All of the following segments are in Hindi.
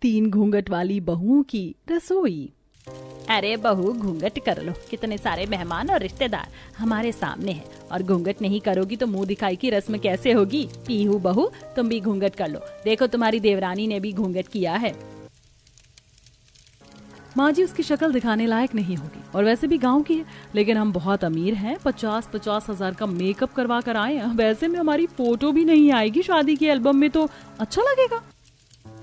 तीन घूंघट वाली बहुओं की रसोई। अरे बहू घूंघट कर लो, कितने सारे मेहमान और रिश्तेदार हमारे सामने हैं और घूंघट नहीं करोगी तो मुंह दिखाई की रस्म कैसे होगी। पीहू बहू तुम भी घूंघट कर लो, देखो तुम्हारी देवरानी ने भी घूंघट किया है। माँ जी उसकी शक्ल दिखाने लायक नहीं होगी और वैसे भी गांव की है, लेकिन हम बहुत अमीर हैं, 50-50 हजार का मेकअप करवा कर आए हैं। वैसे में हमारी फोटो भी नहीं आएगी शादी की एल्बम में तो अच्छा लगेगा।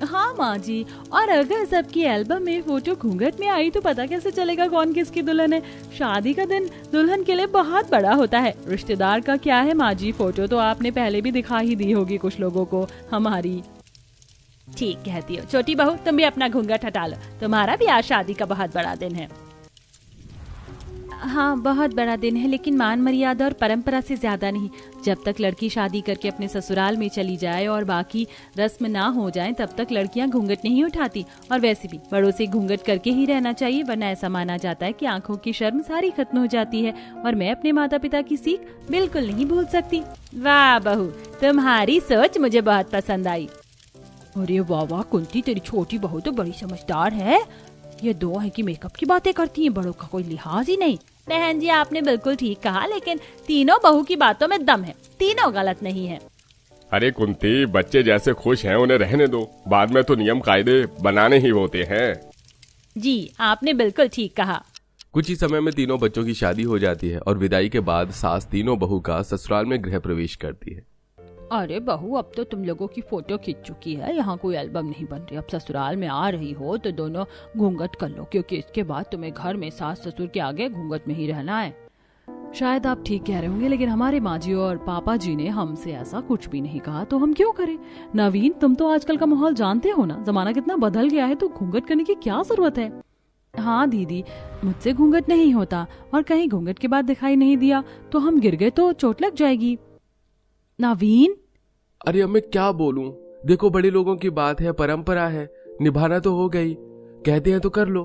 हाँ माँ जी, और अगर सबकी एल्बम में फोटो घूंघट में आई तो पता कैसे चलेगा कौन किसकी दुल्हन है। शादी का दिन दुल्हन के लिए बहुत बड़ा होता है, रिश्तेदार का क्या है माँ जी, फोटो तो आपने पहले भी दिखा ही दी होगी कुछ लोगों को हमारी। ठीक कहती हो छोटी बहू, तुम भी अपना घूंघट हटा लो, तुम्हारा भी आज शादी का बहुत बड़ा दिन है। हाँ बहुत बड़ा दिन है, लेकिन मान मर्यादा और परंपरा से ज्यादा नहीं। जब तक लड़की शादी करके अपने ससुराल में चली जाए और बाकी रस्म ना हो जाए तब तक लड़कियां घूंघट नहीं उठाती। और वैसे भी बड़ों से घूंघट करके ही रहना चाहिए, वरना ऐसा माना जाता है कि आंखों की शर्म सारी खत्म हो जाती है। और मैं अपने माता पिता की सीख बिल्कुल नहीं भूल सकती। वाह बहू, तुम्हारी सोच मुझे बहुत पसंद आई। अरे वाह वाह कुंती, तेरी छोटी बहू तो बड़ी समझदार है। ये दो है कि मेकअप की बातें करती हैं, बड़ों का कोई लिहाज ही नहीं। बहन जी आपने बिल्कुल ठीक कहा, लेकिन तीनों बहू की बातों में दम है, तीनों गलत नहीं है। अरे कुंती, बच्चे जैसे खुश हैं उन्हें रहने दो, बाद में तो नियम कायदे बनाने ही होते हैं। जी आपने बिल्कुल ठीक कहा। कुछ ही समय में तीनों बच्चों की शादी हो जाती है और विदाई के बाद सास तीनों बहू का ससुराल में गृह प्रवेश करती है। अरे बहू, अब तो तुम लोगों की फोटो खींच चुकी है, यहाँ कोई एल्बम नहीं बन रही। अब ससुराल में आ रही हो तो दोनों घूंघट कर लो, क्योंकि इसके बाद तुम्हें घर में सास ससुर के आगे घूंघट में ही रहना है। शायद आप ठीक कह रहे होंगे, लेकिन हमारे माँ जी और पापा जी ने हमसे ऐसा कुछ भी नहीं कहा, तो हम क्यों करें। नवीन, तुम तो आजकल का माहौल जानते हो ना, जमाना कितना बदल गया है, तो घूंघट करने की क्या जरूरत है। हाँ दीदी, मुझसे घूंघट नहीं होता, और कहीं घूंघट के बाद दिखाई नहीं दिया तो हम गिर गए तो चोट लग जाएगी। नवीन, अरे अब मैं क्या बोलूं, देखो बड़े लोगों की बात है, परंपरा है, निभाना तो हो गई, कहते हैं तो कर लो।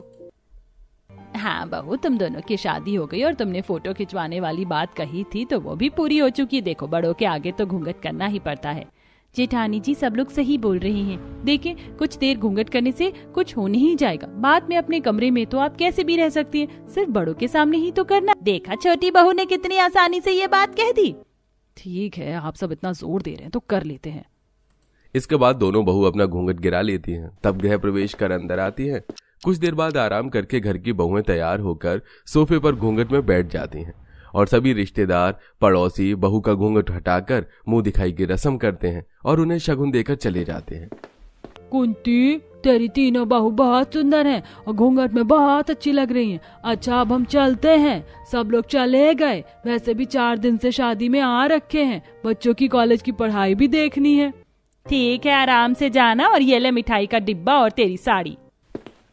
हाँ बहू, तुम दोनों की शादी हो गई और तुमने फोटो खिंचवाने वाली बात कही थी तो वो भी पूरी हो चुकी। देखो बड़ों के आगे तो घूंघट करना ही पड़ता है। जेठानी जी सब लोग सही बोल रहे हैं, देखिए कुछ देर घूंघट करने से कुछ हो नहीं जाएगा, बाद में अपने कमरे में तो आप कैसे भी रह सकती हैं, सिर्फ बड़ों के सामने ही तो करना। देखा छोटी बहू ने कितनी आसानी से ये बात कह दी। ठीक है, आप सब इतना जोर दे रहे हैं तो कर लेते हैं। इसके बाद दोनों बहू अपना घूंघट गिरा लेती हैं, तब गृह प्रवेश कर अंदर आती हैं। कुछ देर बाद आराम करके घर की बहुएं तैयार होकर सोफे पर घूंघट में बैठ जाती हैं और सभी रिश्तेदार पड़ोसी बहू का घूंघट हटाकर मुंह दिखाई की रस्म करते हैं और उन्हें शगुन देकर चले जाते हैं। कुंती, तेरी तीनों बहू बहुत सुंदर हैं और घूंघट में बहुत अच्छी लग रही हैं। अच्छा अब हम चलते हैं। सब लोग चले गए, वैसे भी 4 दिन से शादी में आ रखे हैं, बच्चों की कॉलेज की पढ़ाई भी देखनी है। ठीक है, आराम से जाना, और ये ले मिठाई का डिब्बा और तेरी साड़ी।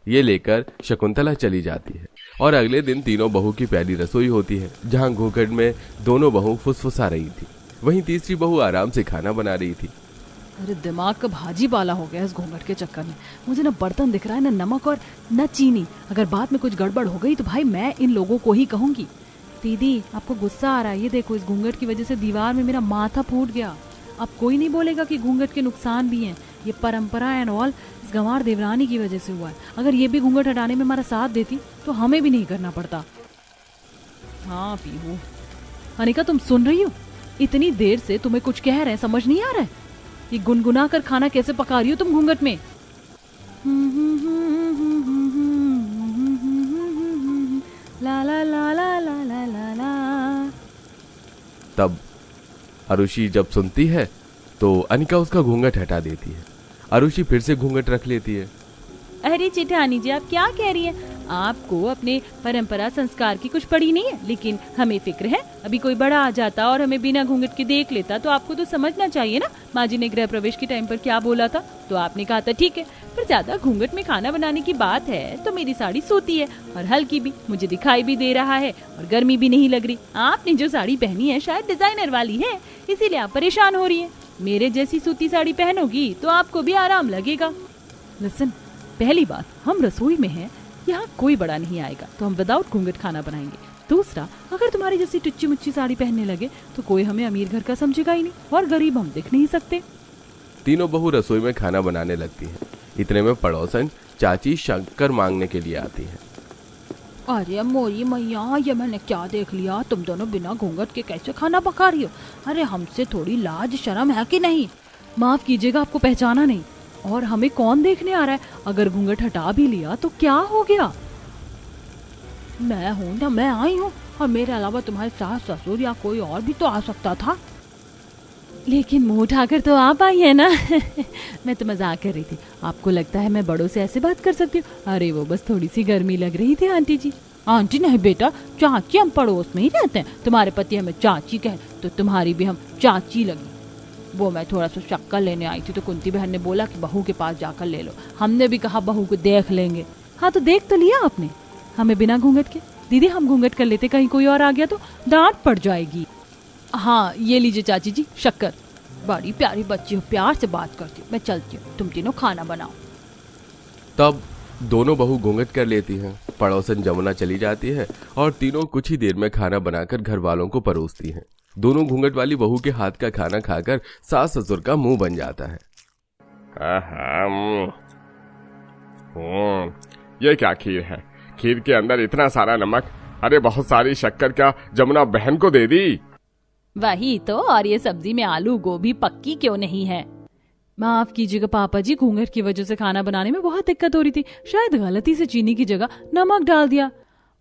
ये लेकर शकुंतला चली जाती है और अगले दिन तीनों बहू की पहली रसोई होती है, जहाँ घूंघट में दोनों बहू फुसफुसा रही थी, वहीं तीसरी बहू आराम से खाना बना रही थी। अरे दिमाग का भाजी पाला हो गया इस घूंघट के चक्कर में। मुझे न बर्तन दिख रहा है, न नमक और न चीनी। अगर बाद में कुछ गड़बड़ हो गई तो भाई मैं इन लोगों को ही कहूंगी। दीदी आपको गुस्सा आ रहा है, ये देखो इस घूंघट की वजह से दीवार में मेरा माथा फूट गया। अब कोई नहीं बोलेगा कि घूंघट के नुकसान भी हैं, ये परंपरा एंड ऑल इस गंवार देवरानी की वजह से हुआ है। अगर ये भी घूंघट हटाने में हमारा साथ देती तो हमें भी नहीं करना पड़ता। हाँ पीहू। अनिका तुम सुन रही हो, इतनी देर से तुम्हें कुछ कह रहे हैं, समझ नहीं आ रहा है। ये गुनगुना कर खाना कैसे पका रही हो तुम घूंघट में। ला ला ला ला ला ला ला ला। तब अरुषि जब सुनती है तो अनिका उसका घूंघट हटा देती है। अरुषि फिर से घूंघट रख लेती है। अरे जेठानी जी आप क्या कह रही हैं? आपको अपने परंपरा संस्कार की कुछ पड़ी नहीं है, लेकिन हमें फिक्र है। अभी कोई बड़ा आ जाता और हमें बिना घूंघट के देख लेता तो आपको तो समझना चाहिए ना। माँ जी ने गृह प्रवेश के टाइम पर क्या बोला था, तो आपने कहा था ठीक है, पर ज्यादा घूंघट में खाना बनाने की बात है तो मेरी साड़ी सूती है और हल्की भी, मुझे दिखाई भी दे रहा है और गर्मी भी नहीं लग रही। आपने जो साड़ी पहनी है शायद डिजाइनर वाली है, इसीलिए आप परेशान हो रही है। मेरे जैसी सूती साड़ी पहनोगी तो आपको भी आराम लगेगा। लिसन, पहली बात हम रसोई में हैं, यहाँ कोई बड़ा नहीं आएगा तो हम विदाउट घूंघट खाना बनाएंगे। दूसरा, अगर तुम्हारी जैसी टुच्ची मुच्ची साड़ी पहनने लगे तो कोई हमें अमीर घर का समझेगा ही नहीं और गरीब हम दिख नहीं सकते। तीनों बहू रसोई में खाना बनाने लगती हैं। इतने में पड़ोसन चाची शक्कर मांगने के लिए आती है। अरे मोरी मैया, ये मैंने क्या देख लिया, तुम दोनों बिना घूंघट के कैसे खाना पका रही हो? अरे हमसे थोड़ी लाज शर्म है कि नहीं? माफ कीजिएगा, आपको पहचाना नहीं। और हमें कौन देखने आ रहा है? अगर घूंघट हटा भी लिया तो क्या हो गया? मैं हूं ना, मैं आई हूँ, और मेरे अलावा तुम्हारे सास ससुर या कोई और भी तो आ सकता था। लेकिन मुंह उठाकर तो आप आई है ना। मैं तो मजाक कर रही थी। आपको लगता है मैं बड़ों से ऐसे बात कर सकती हूँ? अरे वो बस थोड़ी सी गर्मी लग रही थी आंटी जी। आंटी नहीं बेटा, चाची, हम पड़ोस में ही रहते हैं। तुम्हारे पति हमें चाची कहे तो तुम्हारी भी हम चाची लगी। वो मैं थोड़ा सा शक्कर लेने आई थी तो कुंती बहन ने बोला कि बहू के पास जाकर ले लो। हमने भी कहा बहू को देख लेंगे। हाँ तो देख तो लिया आपने हमें बिना घूंघट के। दीदी हम घूंघट कर लेते, कहीं कोई और आ गया तो डांट पड़ जाएगी। हाँ ये लीजिए चाची जी शक्कर। बड़ी प्यारी बच्ची हो, प्यार से बात करती हूँ। मैं चलती हूँ, तुम तीनों खाना बनाओ। तब दोनों बहू घूंघट कर लेती हैं। पड़ोसन जमुना चली जाती है और तीनों कुछ ही देर में खाना बनाकर घर वालों को परोसती हैं। दोनों घूंघट वाली बहू के हाथ का खाना खाकर सास ससुर का मुंह बन जाता है। ये क्या खीर है? खीर के अंदर इतना सारा नमक। अरे बहुत सारी शक्कर क्या जमुना बहन को दे दी? वही तो। और ये सब्जी में आलू गोभी पक्की क्यों नहीं है? माफ कीजिएगा पापा जी, घूंघट की वजह से खाना बनाने में बहुत दिक्कत हो रही थी। शायद गलती से चीनी की जगह नमक डाल दिया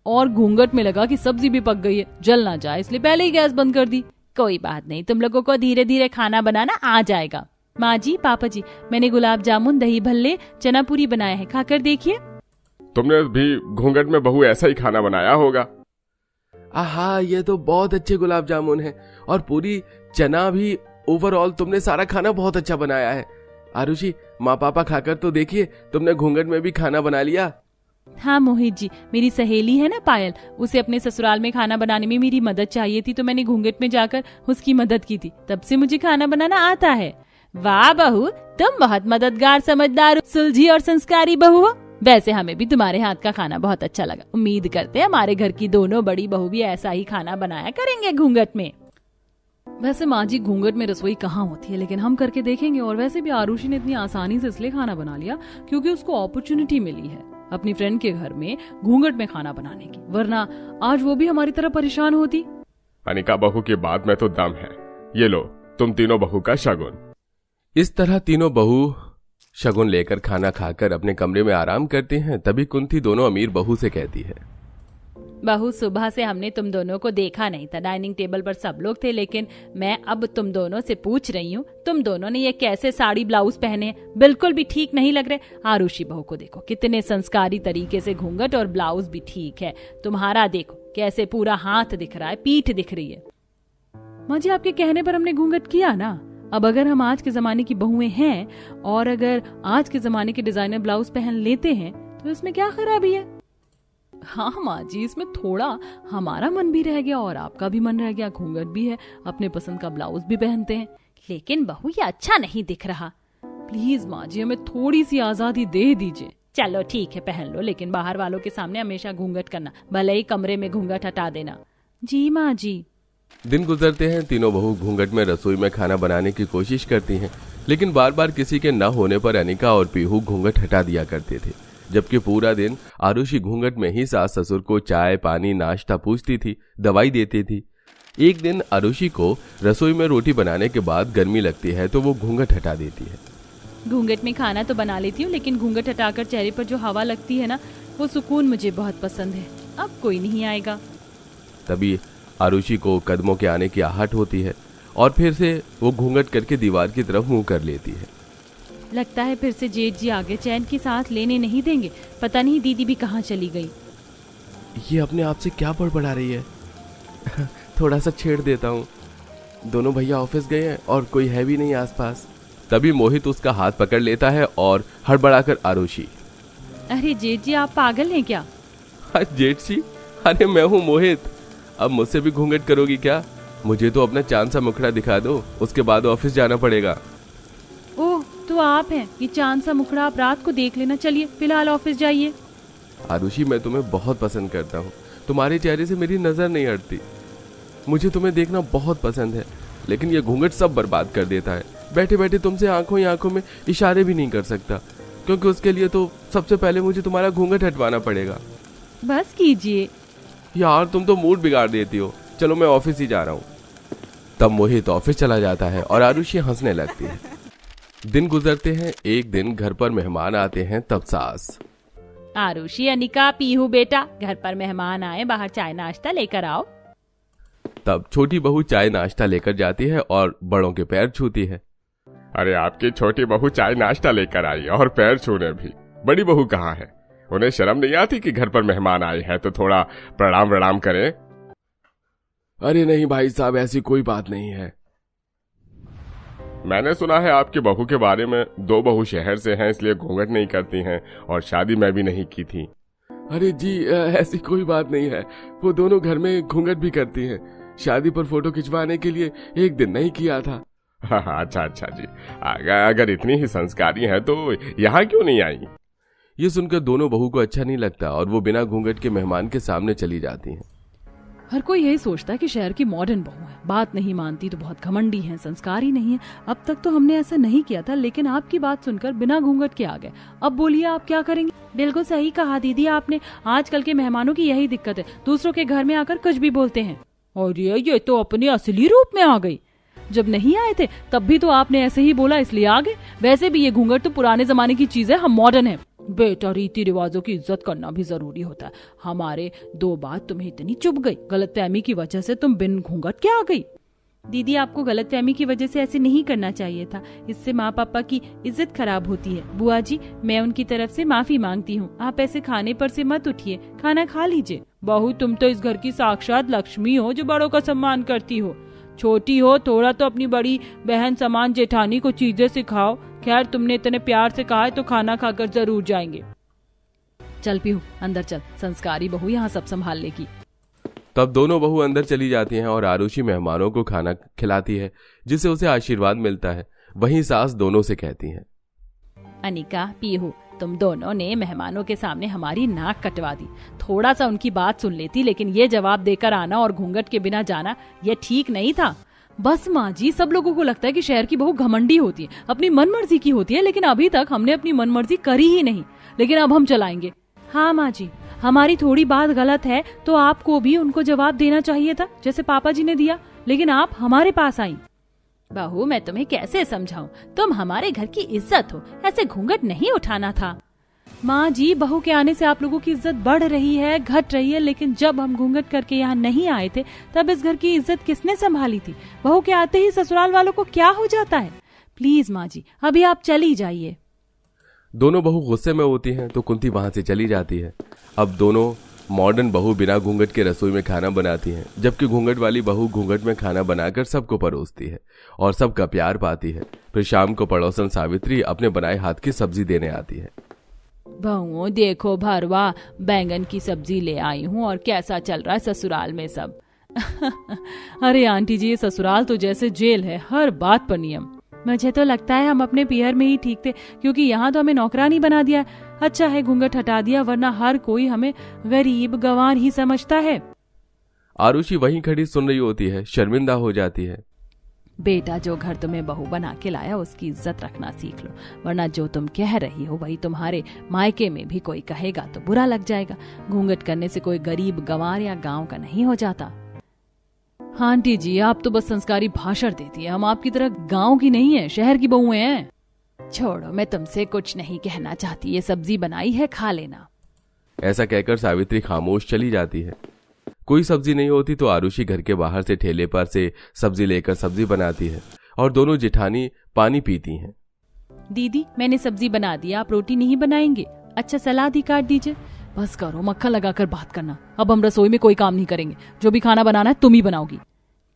और घूंघट में लगा कि सब्जी भी पक गई है, जल ना जाए इसलिए पहले ही गैस बंद कर दी। कोई बात नहीं, तुम लोगों को धीरे धीरे खाना बनाना आ जाएगा। माँ जी, पापा जी, मैंने गुलाब जामुन, दही भल्ले, चना पूरी बनाया है, खाकर देखिए। तुमने भी घूंघट में बहू ऐसा ही खाना बनाया होगा। आहा, ये तो बहुत अच्छे गुलाब जामुन है और पूरी चना भी। ओवरऑल तुमने सारा खाना बहुत अच्छा बनाया है। आरुषि, माँ पापा खाकर तो देखिए, तुमने घूंघट में भी खाना बना लिया। हाँ मोहित जी, मेरी सहेली है ना पायल, उसे अपने ससुराल में खाना बनाने में मेरी मदद चाहिए थी तो मैंने घूंघट में जाकर उसकी मदद की थी। तब से मुझे खाना बनाना आता है। वाह बहू, तुम बहुत मददगार, समझदार, सुलझी और संस्कारी बहू हो। वैसे हमें भी तुम्हारे हाथ का खाना बहुत अच्छा लगा। उम्मीद करते हैं हमारे घर की दोनों बड़ी बहू भी ऐसा ही खाना बनाया करेंगे घूंघट में। वैसे माँ जी, घूंघट में रसोई कहाँ होती है, लेकिन हम करके देखेंगे। और वैसे भी आरुषि ने इतनी आसानी से इसलिए खाना बना लिया क्योंकि उसको अपॉर्चुनिटी मिली है अपनी फ्रेंड के घर में घूंघट में खाना बनाने की, वरना आज वो भी हमारी तरह परेशान होती। अनिका बहू की बात में तो दम है। ये लो तुम तीनों बहू का शगुन। इस तरह तीनों बहू शगुन लेकर खाना खाकर अपने कमरे में आराम करते हैं। तभी कुंती दोनों अमीर बहू से कहती है, बहू, सुबह से हमने तुम दोनों को देखा नहीं था। डाइनिंग टेबल पर सब लोग थे, लेकिन मैं अब तुम दोनों से पूछ रही हूँ, तुम दोनों ने ये कैसे साड़ी ब्लाउज पहने हैं? बिल्कुल भी ठीक नहीं लग रहे। आरुषि बहू को देखो, कितने संस्कारी तरीके से घूंघट और ब्लाउज भी ठीक है। तुम्हारा देखो कैसे पूरा हाथ दिख रहा है, पीठ दिख रही है। माँ जी, आपके कहने पर हमने घूंघट किया ना। अब अगर हम आज के जमाने की बहुएं हैं और अगर आज के जमाने के डिजाइनर ब्लाउज पहन लेते हैं तो इसमें क्या खराबी है? हाँ माँ जी, इसमें थोड़ा हमारा मन भी रह गया और आपका भी मन रह गया। घूंघट भी है, अपने पसंद का ब्लाउज भी पहनते हैं। लेकिन बहू, ये अच्छा नहीं दिख रहा। प्लीज माँ जी, हमें थोड़ी सी आजादी दे दीजिए। चलो ठीक है, पहन लो, लेकिन बाहर वालों के सामने हमेशा घूंघट करना, भले ही कमरे में घूंघट हटा देना। जी माँ जी। दिन गुजरते हैं। तीनों बहू घूंघट में रसोई में खाना बनाने की कोशिश करती हैं, लेकिन बार बार किसी के न होने पर अनिका और पीहू घूंघट हटा दिया करते थे। जबकि पूरा दिन आरुषि घूंघट में ही सास ससुर को चाय पानी नाश्ता पूछती थी, दवाई देती थी। एक दिन आरुषि को रसोई में रोटी बनाने के बाद गर्मी लगती है तो वो घूंघट हटा देती है। घूंघट में खाना तो बना लेती हूँ, लेकिन घूंघट हटाकर चेहरे पर जो हवा लगती है ना, वो सुकून मुझे बहुत पसंद है। अब कोई नहीं आएगा। तभी आरुषि को कदमों के आने की आहट होती है और फिर से वो घूंघट करके दीवार की तरफ मुंह कर लेती है। लगता है फिर से जेठ जी आगे चैन की सांस लेने नहीं देंगे। पता नहीं दीदी भी कहाँ चली गई। ये अपने आप से क्या बड़बड़ा रही है? थोड़ा सा छेड़ देता हूँ। दोनों भैया ऑफिस गए हैं और कोई है भी नहीं आसपास। तभी मोहित उसका हाथ पकड़ लेता है और हड़बड़ाकर आरुषि, अरे जेठ जी, आप पागल हैं क्या? जेठ जी, अरे मैं हूँ मोहित। अब मुझसे भी घूंघट करोगी क्या? मुझे तो अपना चांद सा मुखड़ा दिखा दो, उसके बाद ऑफिस जाना पड़ेगा। ओह, तो आप हैं। ये चांद सा मुखड़ा आप रात को देख लेना। चलिए फिलहाल ऑफिस जाइए। आरुषि, मैं तुम्हें बहुत पसंद करता हूँ। तुम्हारे चेहरे से मेरी नजर नहीं हटती। मुझे तुम्हें देखना बहुत पसंद है, लेकिन ये घूंघट सब बर्बाद कर देता है। बैठे बैठे तुमसे आंखों ही आंखों में इशारे भी नहीं कर सकता। क्योंकि उसके लिए तो सबसे पहले मुझे तुम्हारा घूंघट हटवाना पड़ेगा। बस कीजिए। यार तुम तो मूड बिगाड़ देती हो, चलो मैं ऑफिस ही जा रहा हूँ। तब मोहित ऑफिस चला जाता है और आरुषि हंसने लगती है। दिन गुजरते हैं। एक दिन घर पर मेहमान आते हैं। तब सास, आरुषि, अनिका, पीहू बेटा, घर पर मेहमान आए, बाहर चाय नाश्ता लेकर आओ। तब छोटी बहू चाय नाश्ता लेकर जाती है और बड़ों के पैर छूती है। अरे आपकी छोटी बहू चाय नाश्ता लेकर आई और पैर छूने भी। बड़ी बहू कहाँ है? उन्हें शर्म नहीं आती कि घर पर मेहमान आए हैं तो थोड़ा प्रणाम प्रणाम करें? अरे नहीं भाई साहब, ऐसी कोई बात नहीं है। मैंने सुना है आपकी बहू के बारे में, 2 बहू शहर से हैं इसलिए घूंघट नहीं करती हैं और शादी मैं भी नहीं की थी। अरे जी ऐसी कोई बात नहीं है, वो दोनों घर में घूंघट भी करती हैं। शादी पर फोटो खिंचवाने के लिए एक दिन नहीं किया था। अच्छा जी, अगर इतनी ही संस्कारी हैं तो यहाँ क्यों नहीं आई? ये सुनकर दोनों बहू को अच्छा नहीं लगता और वो बिना घूंघट के मेहमान के सामने चली जाती हैं। हर कोई यही सोचता है कि शहर की मॉडर्न बहू है, बात नहीं मानती तो बहुत घमंडी है, संस्कारी नहीं है। अब तक तो हमने ऐसा नहीं किया था, लेकिन आपकी बात सुनकर बिना घूंघट के आ गए। अब बोलिए आप क्या करेंगे? बिल्कुल सही कहा दीदी आपने। आजकल के मेहमानों की यही दिक्कत है, दूसरों के घर में आकर कुछ भी बोलते हैं। और ये तो अपने असली रूप में आ गई। जब नहीं आए थे तब भी तो आपने ऐसे ही बोला, इसलिए आ गए। वैसे भी ये घूंघट तो पुराने जमाने की चीज है, हम मॉडर्न है। बेटा, रीति रिवाजों की इज्जत करना भी जरूरी होता है। हमारे 2 बात तुम्हें इतनी चुभ गई, गलतफहमी की वजह से तुम बिन घूंघट के आ गई। दीदी आपको गलतफहमी की वजह से ऐसे नहीं करना चाहिए था, इससे माँ पापा की इज्जत खराब होती है। बुआ जी, मैं उनकी तरफ से माफी मांगती हूँ। आप ऐसे खाने पर से मत उठिए, खाना खा लीजिए। बहू, तुम तो इस घर की साक्षात लक्ष्मी हो जो बड़ों का सम्मान करती हो। छोटी हो, थोड़ा तो अपनी बड़ी बहन समान जेठानी को चीजें सिखाओ। खैर, तुमने इतने प्यार से कहा है तो खाना खाकर जरूर जाएंगे। चल पीहू, अंदर चल, संस्कारी बहू यहाँ सब संभाल लेगी। तब दोनों बहू अंदर चली जाती हैं और आरुषि मेहमानों को खाना खिलाती है, जिससे उसे आशीर्वाद मिलता है। वहीं सास दोनों से कहती हैं, अनिका, पीहू, तुम दोनों ने मेहमानों के सामने हमारी नाक कटवा दी। थोड़ा सा उनकी बात सुन लेती, लेकिन ये जवाब देकर आना और घूंघट के बिना जाना ये ठीक नहीं था। बस माँ जी, सब लोगों को लगता है कि शहर की बहू घमंडी होती है, अपनी मनमर्जी की होती है, लेकिन अभी तक हमने अपनी मनमर्जी करी ही नहीं। लेकिन अब हम चलाएंगे। हाँ माँ जी, हमारी थोड़ी बात गलत है तो आपको भी उनको जवाब देना चाहिए था, जैसे पापा जी ने दिया, लेकिन आप हमारे पास आई। बहू, मैं तुम्हें कैसे समझाऊं? तुम हमारे घर की इज्जत हो, ऐसे घूंघट नहीं उठाना था। माँ जी, बहू के आने से आप लोगों की इज्जत बढ़ रही है, घट रही है, लेकिन जब हम घूंघट करके यहाँ नहीं आए थे तब इस घर की इज्जत किसने संभाली थी? बहू के आते ही ससुराल वालों को क्या हो जाता है? प्लीज माँ जी, अभी आप चली जाइए। दोनों बहू गुस्से में होती हैं तो कुंती वहां से चली जाती है। अब दोनों मॉडर्न बहू बिना घूंघट के रसोई में खाना बनाती हैं, जबकि घूंघट वाली बहू घूंघट में खाना बनाकर सबको परोसती है और सबका प्यार पाती है। फिर शाम को पड़ोसन सावित्री अपने बनाए हाथ की सब्जी देने आती है। बहू देखो, भरवा बैंगन की सब्जी ले आई हूँ, और कैसा चल रहा है ससुराल में सब? अरे आंटी जी, ये ससुराल तो जैसे जेल है, हर बात पर नियम। मुझे तो लगता है हम अपने पियर में ही ठीक थे, क्योंकि यहाँ तो हमें नौकरानी बना दिया। अच्छा है घूंघट हटा दिया, वरना हर कोई हमें गरीब गंवार ही समझता है। आरुषि वहीं खड़ी सुन रही होती है, शर्मिंदा हो जाती है। बेटा, जो घर तुम्हें बहू बना के लाया उसकी इज्जत रखना सीख लो, वरना जो तुम कह रही हो वही तुम्हारे मायके में भी कोई कहेगा तो बुरा लग जाएगा। घूंघट करने से कोई गरीब गंवार या गांव का नहीं हो जाता। हाँ आंटी जी, आप तो बस संस्कारी भाषण देती है, हम आपकी तरह गांव की नहीं है, शहर की बहुएं हैं। छोड़ो, मैं तुमसे कुछ नहीं कहना चाहती, ये सब्जी बनाई है, खा लेना। ऐसा कहकर सावित्री खामोश चली जाती है। कोई सब्जी नहीं होती तो आरुषि घर के बाहर से ठेले पर से सब्जी लेकर सब्जी बनाती है और दोनों जेठानी पानी पीती हैं। दीदी, मैंने सब्जी बना दी, आप रोटी नहीं बनाएंगे? अच्छा, सलाद ही काट दीजिए। बस करो, मक्खन लगाकर बात करना। अब हम रसोई में कोई काम नहीं करेंगे, जो भी खाना बनाना है तुम ही बनाओगी।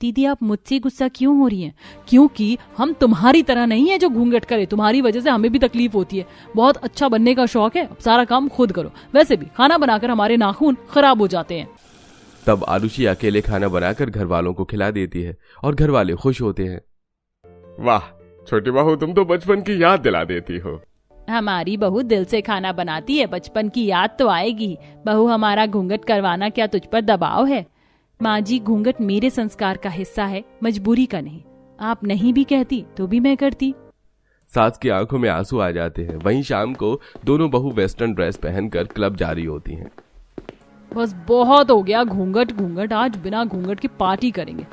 दीदी, आप मुझसे गुस्सा क्यों हो रही हैं? क्योंकि हम तुम्हारी तरह नहीं है जो घूंघट करे, तुम्हारी वजह से हमें भी तकलीफ होती है। बहुत अच्छा बनने का शौक है, अब सारा काम खुद करो। वैसे भी खाना बनाकर हमारे नाखून खराब हो जाते हैं। तब आरुषि अकेले खाना बनाकर घर वालों को खिला देती है और घर वाले खुश होते हैं। वाह छोटी बहू, तुम तो बचपन की याद दिला देती हो। हमारी बहू दिल से खाना बनाती है, बचपन की याद तो आएगी। बहू, हमारा घूंघट करवाना क्या तुझ पर दबाव है? माँ जी, घूंघट मेरे संस्कार का हिस्सा है, मजबूरी का नहीं। आप नहीं भी कहती तो भी मैं करती। सास की आंखों में आंसू आ जाते हैं। वहीं शाम को दोनों बहू वेस्टर्न ड्रेस पहनकर क्लब जा रही होती हैं। बस बहुत हो गया घूंघट घूंघट, आज बिना घूंघट की पार्टी करेंगे।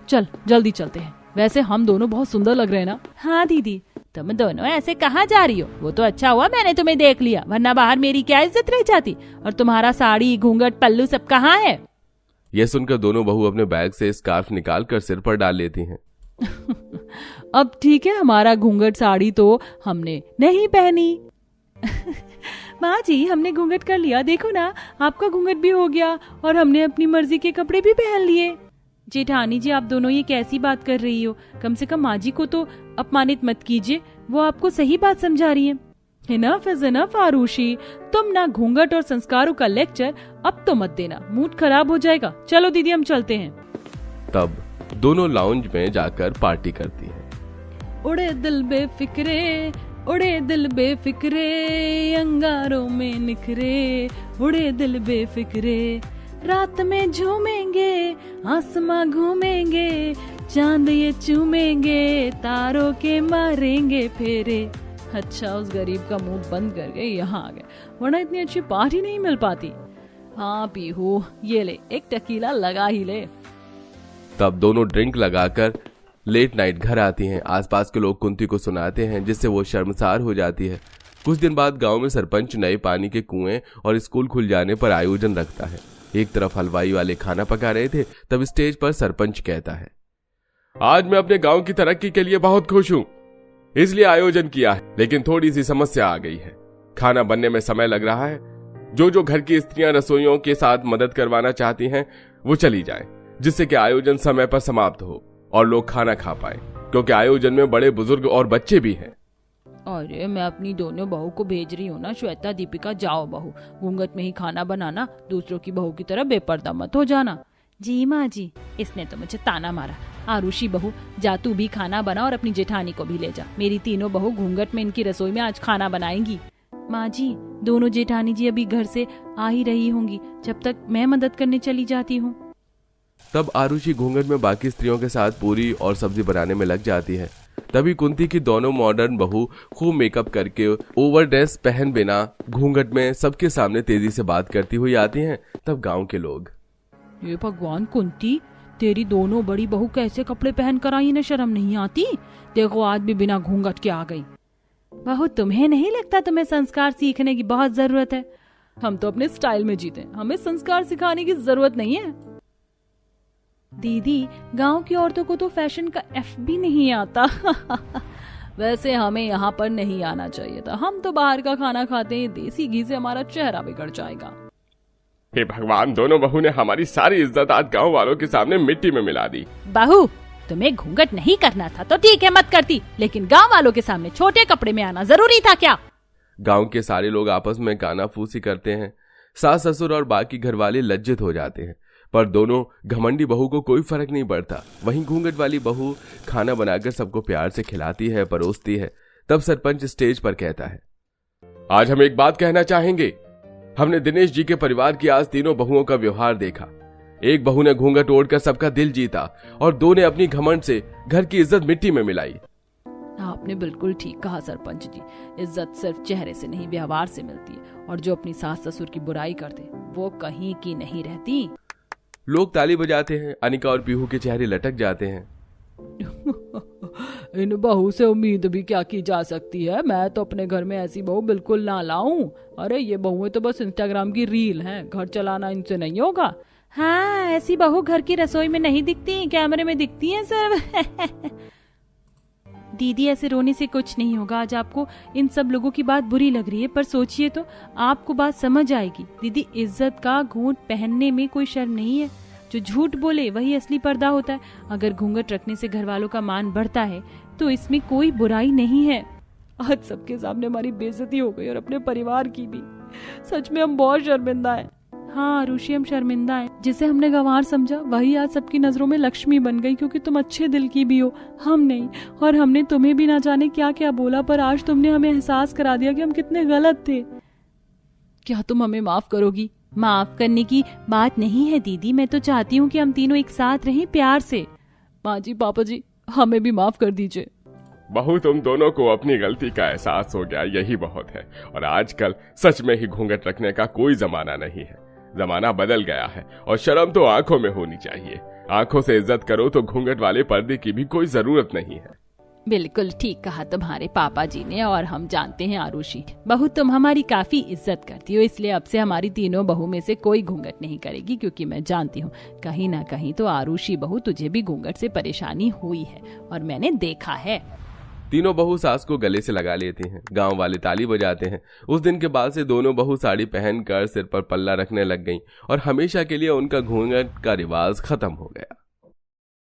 चल जल्दी चलते हैं। वैसे हम दोनों बहुत सुंदर लग रहे हैं ना। हाँ दीदी, तुम दोनों ऐसे कहाँ जा रही हो? वो तो अच्छा हुआ मैंने तुम्हें देख लिया, वरना बाहर मेरी क्या इज्जत रह जाती। और तुम्हारा साड़ी घूंघट पल्लू सब कहाँ है? यह सुनकर दोनों बहू अपने बैग से स्कार्फ निकालकर सिर पर डाल लेती हैं। अब ठीक है, हमारा घूंघट साड़ी तो हमने नहीं पहनी। माँ जी, हमने घूंघट कर लिया, देखो ना आपका घूंघट भी हो गया और हमने अपनी मर्जी के कपड़े भी पहन लिए। जेठानी जी, आप दोनों ये कैसी बात कर रही हो? कम से कम माँ जी को तो अपमानित मत कीजिए, वो आपको सही बात समझा रही हैं। इनफ इज इनफ आरुषि, तुम ना घूंघट और संस्कारों का लेक्चर अब तो मत देना, मूड खराब हो जाएगा। चलो दीदी हम चलते हैं। तब दोनों लाउंज में जाकर पार्टी करती हैं। उड़े दिल बेफिक्रे, उड़े दिल बेफिक्रे, अंगारों में निखरे, उड़े दिल बेफिक्रे, रात में झूमेंगे, आसमां घूमेंगे, चांद ये चूमेंगे, तारों के मारेंगे फेरे। अच्छा, उस गरीब का मुंह बंद कर गए, यहाँ आ गए, वरना इतनी अच्छी पार्टी नहीं मिल पाती। हाँ पीहू, ये ले एक टकीला लगा ही ले। तब दोनों ड्रिंक लगाकर लेट नाइट घर आती हैं। आसपास के लोग कुंती को सुनाते हैं, जिससे वो शर्मसार हो जाती है। कुछ दिन बाद गांव में सरपंच नए पानी के कुएं और स्कूल खुल जाने पर आयोजन रखता है। एक तरफ हलवाई वाले खाना पका रहे थे, तब स्टेज पर सरपंच कहता है, आज मैं अपने गांव की तरक्की के लिए बहुत खुश हूं, इसलिए आयोजन किया है, लेकिन थोड़ी सी समस्या आ गई है। खाना बनने में समय लग रहा है। जो घर की स्त्रियां रसोइयों के साथ मदद करवाना चाहती हैं, वो चली जाएं, जिससे कि आयोजन समय पर समाप्त हो और लोग खाना खा पाए, क्योंकि आयोजन में बड़े बुजुर्ग और बच्चे भी हैं। अरे मैं अपनी दोनों बहू को भेज रही हूँ ना, श्वेता दीपिका, जाओ बहू, घूंघट में ही खाना बनाना, दूसरों की बहू की तरह बेपर्दा मत हो जाना। जी माँ जी, इसने तो मुझे ताना मारा। आरुषि बहू, जा तू भी खाना बना और अपनी जेठानी को भी ले जा। मेरी तीनों बहू घूंघट में इनकी रसोई में आज खाना बनाएंगी। माँ जी, दोनों जेठानी जी अभी घर से आ ही रही होंगी, जब तक मैं मदद करने चली जाती हूँ। तब आरुषि घूंघट में बाकी स्त्रियों के साथ पूरी और सब्जी बनाने में लग जाती है। तभी कुंती की दोनों मॉडर्न बहू खूब मेकअप करके ओवर ड्रेस पहन बिना घूंघट में सबके सामने तेजी से बात करती हुई आती हैं। तब गांव के लोग, ये भगवान कुंती, तेरी दोनों बड़ी बहू कैसे कपड़े पहन कर आई, इन्हें शर्म नहीं आती? देखो आज भी बिना घूंघट के आ गई। बहू, तुम्हें नहीं लगता तुम्हें संस्कार सीखने की बहुत जरूरत है? हम तो अपने स्टाइल में जीते, हमें संस्कार सिखाने की जरूरत नहीं है। दीदी, गांव की औरतों को तो फैशन का एफ भी नहीं आता। वैसे हमें यहाँ पर नहीं आना चाहिए था, हम तो बाहर का खाना खाते हैं, देसी घी से हमारा चेहरा बिगड़ जाएगा। हे भगवान, दोनों बहू ने हमारी सारी इज्जत आज गांव वालों के सामने मिट्टी में मिला दी। बहू, तुम्हें घूंघट नहीं करना था तो ठीक है, मत करती, लेकिन गांव वालों के सामने छोटे कपड़े में आना जरूरी था क्या? गांव के सारे लोग आपस में कानाफूसी करते हैं। सास ससुर और बाकी घरवाले लज्जित हो जाते हैं, पर दोनों घमंडी बहू को कोई फर्क नहीं पड़ता। वहीं घूंघट वाली बहू खाना बनाकर सबको प्यार से खिलाती है, परोसती है। तब सरपंच स्टेज पर कहता है, आज हम एक बात कहना चाहेंगे। हमने दिनेश जी के परिवार की आज तीनों बहुओं का व्यवहार देखा। एक बहू ने घूंघट ओढ़कर सबका दिल जीता और दो ने अपनी घमंड से घर की इज्जत मिट्टी में मिलाई। आपने बिल्कुल ठीक कहा सरपंच जी, इज्जत सिर्फ चेहरे से नहीं व्यवहार से मिलती है, और जो अपनी सास ससुर की बुराई करते वो कहीं की नहीं रहती। लोग ताली बजाते हैं। अनिका और पीहू के चेहरे लटक जाते हैं। इन बहू से उम्मीद भी क्या की जा सकती है? मैं तो अपने घर में ऐसी बहू बिल्कुल ना लाऊं। अरे ये बहुएं तो बस इंस्टाग्राम की रील हैं, घर चलाना इनसे नहीं होगा। हाँ, ऐसी बहू घर की रसोई में नहीं दिखती, कैमरे में दिखती हैं सब। दीदी, ऐसे रोने से कुछ नहीं होगा। आज आपको इन सब लोगों की बात बुरी लग रही है, पर सोचिए तो आपको बात समझ आएगी। दीदी, इज्जत का घूंट पहनने में कोई शर्म नहीं है। जो झूठ बोले वही असली पर्दा होता है। अगर घूंघट रखने से घर वालों का मान बढ़ता है तो इसमें कोई बुराई नहीं है। आज सबके सामने हमारी बेइज्जती हो गई और अपने परिवार की भी। सच में हम बहुत शर्मिंदा हैं। हाँ आरुषि, हम शर्मिंदा हैं। जिसे हमने गंवार समझा वही आज सबकी नजरों में लक्ष्मी बन गई, क्योंकि तुम अच्छे दिल की भी हो, हम नहीं। और हमने तुम्हें भी ना जाने क्या क्या बोला, पर आज तुमने हमें एहसास करा दिया कि हम कितने गलत थे। क्या तुम हमें माफ करोगी? माफ करने की बात नहीं है दीदी, मैं तो चाहती हूँ कि हम तीनों एक साथ रहें प्यार से। माँ जी, पापा जी, हमें भी माफ कर दीजिए। बहू तुम दोनों को अपनी गलती का एहसास हो गया, यही बहुत है। और आजकल सच में ही घूंघट रखने का कोई जमाना नहीं है। जमाना बदल गया है और शर्म तो आंखों में होनी चाहिए। आंखों से इज्जत करो तो घूंघट वाले पर्दे की भी कोई जरूरत नहीं है। बिल्कुल ठीक कहा तुम्हारे पापा जी ने, और हम जानते हैं आरुषि, बहू तुम हमारी काफी इज्जत करती हो, इसलिए अब से हमारी तीनों बहू में से कोई घूंघट नहीं करेगी, क्योंकि मैं जानती हूँ कहीं ना कहीं तो आरुषि बहू तुझे भी घूंघट से परेशानी हुई है और मैंने देखा है। तीनों बहू सास को गले से लगा लेती हैं। गांव वाले ताली बजाते हैं। उस दिन के बाद से दोनों बहू साड़ी पहनकर सिर पर पल्ला रखने लग गईं और हमेशा के लिए उनका घूंघट का रिवाज खत्म हो गया।